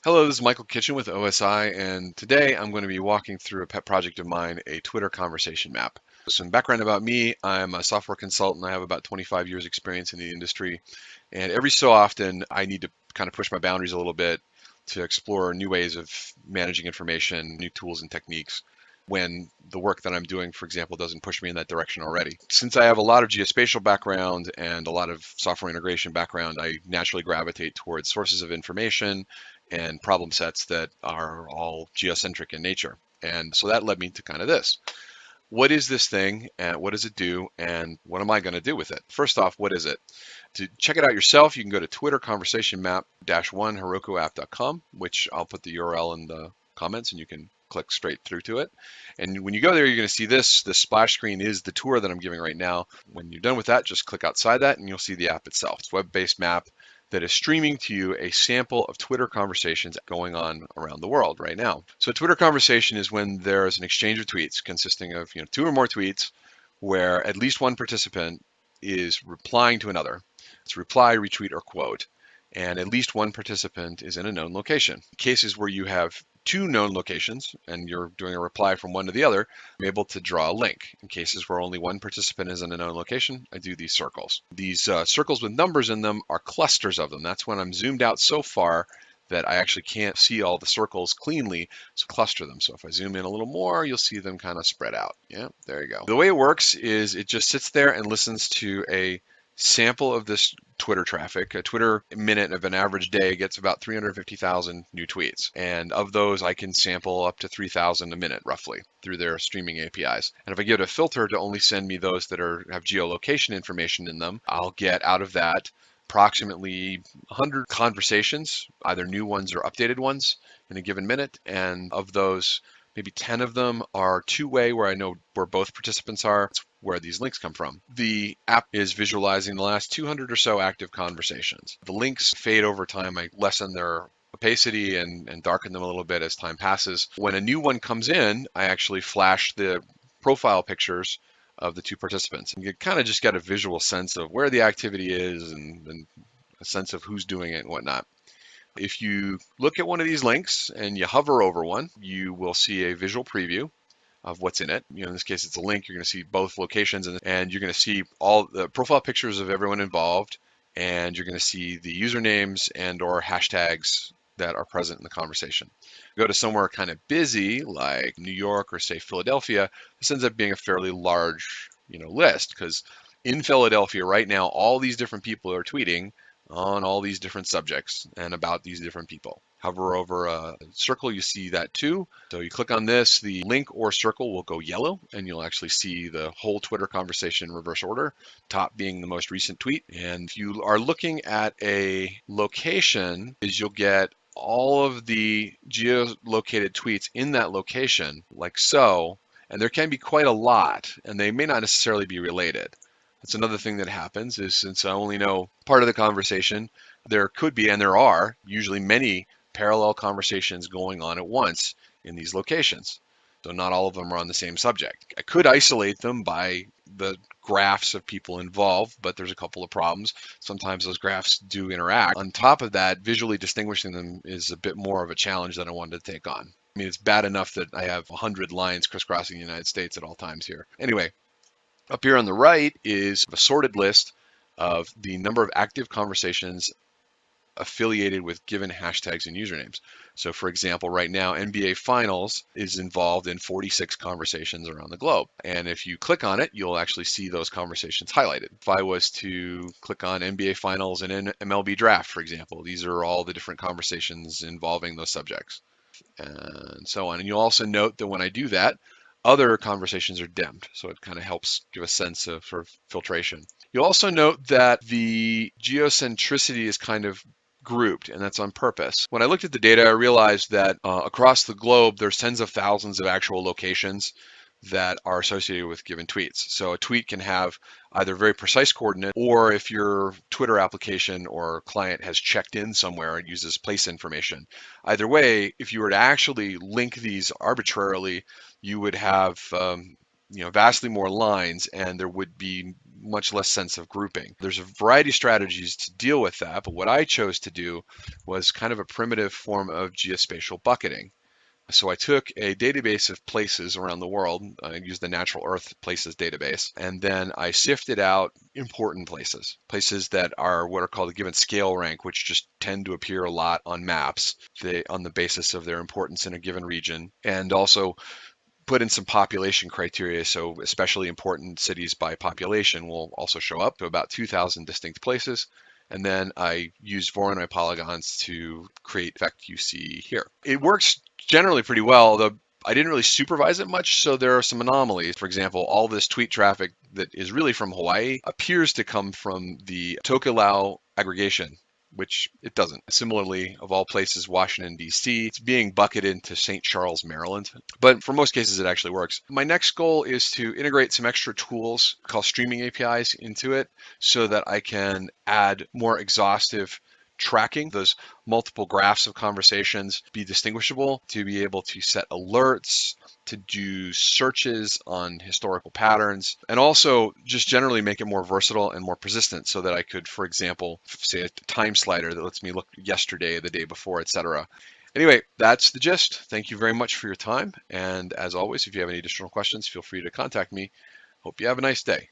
Hello, this is Michael Kitchen with OSI, and today I'm going to be walking through a pet project of mine, a Twitter conversation map. Some background about me: I'm a software consultant. I have about 25 years experience in the industry, and every so often I need to kind of push my boundaries a little bit to explore new ways of managing information, new tools and techniques when the work that I'm doing, for example, doesn't push me in that direction already. Since I have a lot of geospatial background and a lot of software integration background, I naturally gravitate towards sources of information and problem sets that are all geocentric in nature. And so that led me to kind of this. What is this thing and what does it do and what am I going to do with it? First off, what is it? To check it out yourself, you can go to Twitter Conversation Map-1 herokuapp.com, which I'll put the URL in the comments and you can click straight through to it. And when you go there, you're going to see this. The splash screen is the tour that I'm giving right now. When you're done with that, just click outside that and you'll see the app itself. It's a web-based map that is streaming to you a sample of Twitter conversations going on around the world right now. So a Twitter conversation is when there is an exchange of tweets consisting of two or more tweets where at least one participant is replying to another. It's reply, retweet, or quote. And at least one participant is in a known location. Cases where you have two known locations and you're doing a reply from one to the other, I'm able to draw a link. In cases where only one participant is in a known location, I do these circles. These circles with numbers in them are clusters of them. That's when I'm zoomed out so far that I actually can't see all the circles cleanly, so cluster them. So if I zoom in a little more, you'll see them kind of spread out. Yeah, there you go. The way it works is it just sits there and listens to a sample of this Twitter traffic. A Twitter minute of an average day gets about 350,000 new tweets. And of those, I can sample up to 3,000 a minute, roughly, through their streaming APIs. And if I give it a filter to only send me those that have geolocation information in them, I'll get out of that approximately 100 conversations, either new ones or updated ones in a given minute. And of those, maybe 10 of them are two-way, where I know where both participants are. That's where these links come from. The app is visualizing the last 200 or so active conversations. The links fade over time. I lessen their opacity and darken them a little bit as time passes. When a new one comes in, I actually flash the profile pictures of the two participants. And you kind of just get a visual sense of where the activity is and a sense of who's doing it and whatnot. If you look at one of these links and you hover over one, you will see a visual preview of what's in it. In this case, it's a link. You're going to see both locations and you're going to see all the profile pictures of everyone involved, and you're going to see the usernames and or hashtags that are present in the conversation. Go to somewhere kind of busy like New York or say Philadelphia, this ends up being a fairly large list, because in Philadelphia right now, all these different people are tweeting on all these different subjects and about these different people. Hover over a circle, you see that too. So you click on this, the link or circle will go yellow, and you'll actually see the whole Twitter conversation in reverse order, top being the most recent tweet. And if you are looking at a location, you'll get all of the geolocated tweets in that location, like so, and there can be quite a lot, and they may not necessarily be related. That's another thing that happens, is since I only know part of the conversation, there could be, and there are, usually many parallel conversations going on at once in these locations. So not all of them are on the same subject. I could isolate them by the graphs of people involved, but there's a couple of problems. Sometimes those graphs do interact. On top of that, visually distinguishing them is a bit more of a challenge that I wanted to take on. I mean, it's bad enough that I have 100 lines crisscrossing the United States at all times here. Anyway, up here on the right is a sorted list of the number of active conversations affiliated with given hashtags and usernames. So for example, right now, NBA Finals is involved in 46 conversations around the globe. And if you click on it, you'll actually see those conversations highlighted. If I was to click on NBA Finals and MLB Draft, for example, these are all the different conversations involving those subjects and so on. And you'll also note that when I do that, other conversations are dimmed, so it kind of helps give a sense of for filtration. You'll also note that the geocentricity is kind of grouped, and that's on purpose. When I looked at the data, I realized that across the globe, there's tens of thousands of actual locations that are associated with given tweets. So a tweet can have either very precise coordinates, or if your Twitter application or client has checked in somewhere and uses place information. Either way, if you were to actually link these arbitrarily, you would have vastly more lines, and there would be much less sense of grouping. There's a variety of strategies to deal with that, but what I chose to do was kind of a primitive form of geospatial bucketing. So I took a database of places around the world. I used the Natural Earth Places database, and then I sifted out important places, places that are what are called a given scale rank, which just tend to appear a lot on maps on the basis of their importance in a given region, and also put in some population criteria. So especially important cities by population will also show up to about 2,000 distinct places. And then I used Voronoi polygons to create the effect you see here. It works generally pretty well, although I didn't really supervise it much, so there are some anomalies. For example, all this tweet traffic that is really from Hawaii appears to come from the Tokelau aggregation, which it doesn't. Similarly, of all places, Washington, D.C., it's being bucketed into St. Charles, Maryland. But for most cases, it actually works. My next goal is to integrate some extra tools called streaming APIs into it so that I can add more exhaustive tracking, those multiple graphs of conversations be distinguishable, to be able to set alerts, to do searches on historical patterns, and also just generally make it more versatile and more persistent so that I could, for example, say a time slider that lets me look yesterday, the day before, etc. Anyway, that's the gist. Thank you very much for your time. And as always, if you have any additional questions, feel free to contact me. Hope you have a nice day.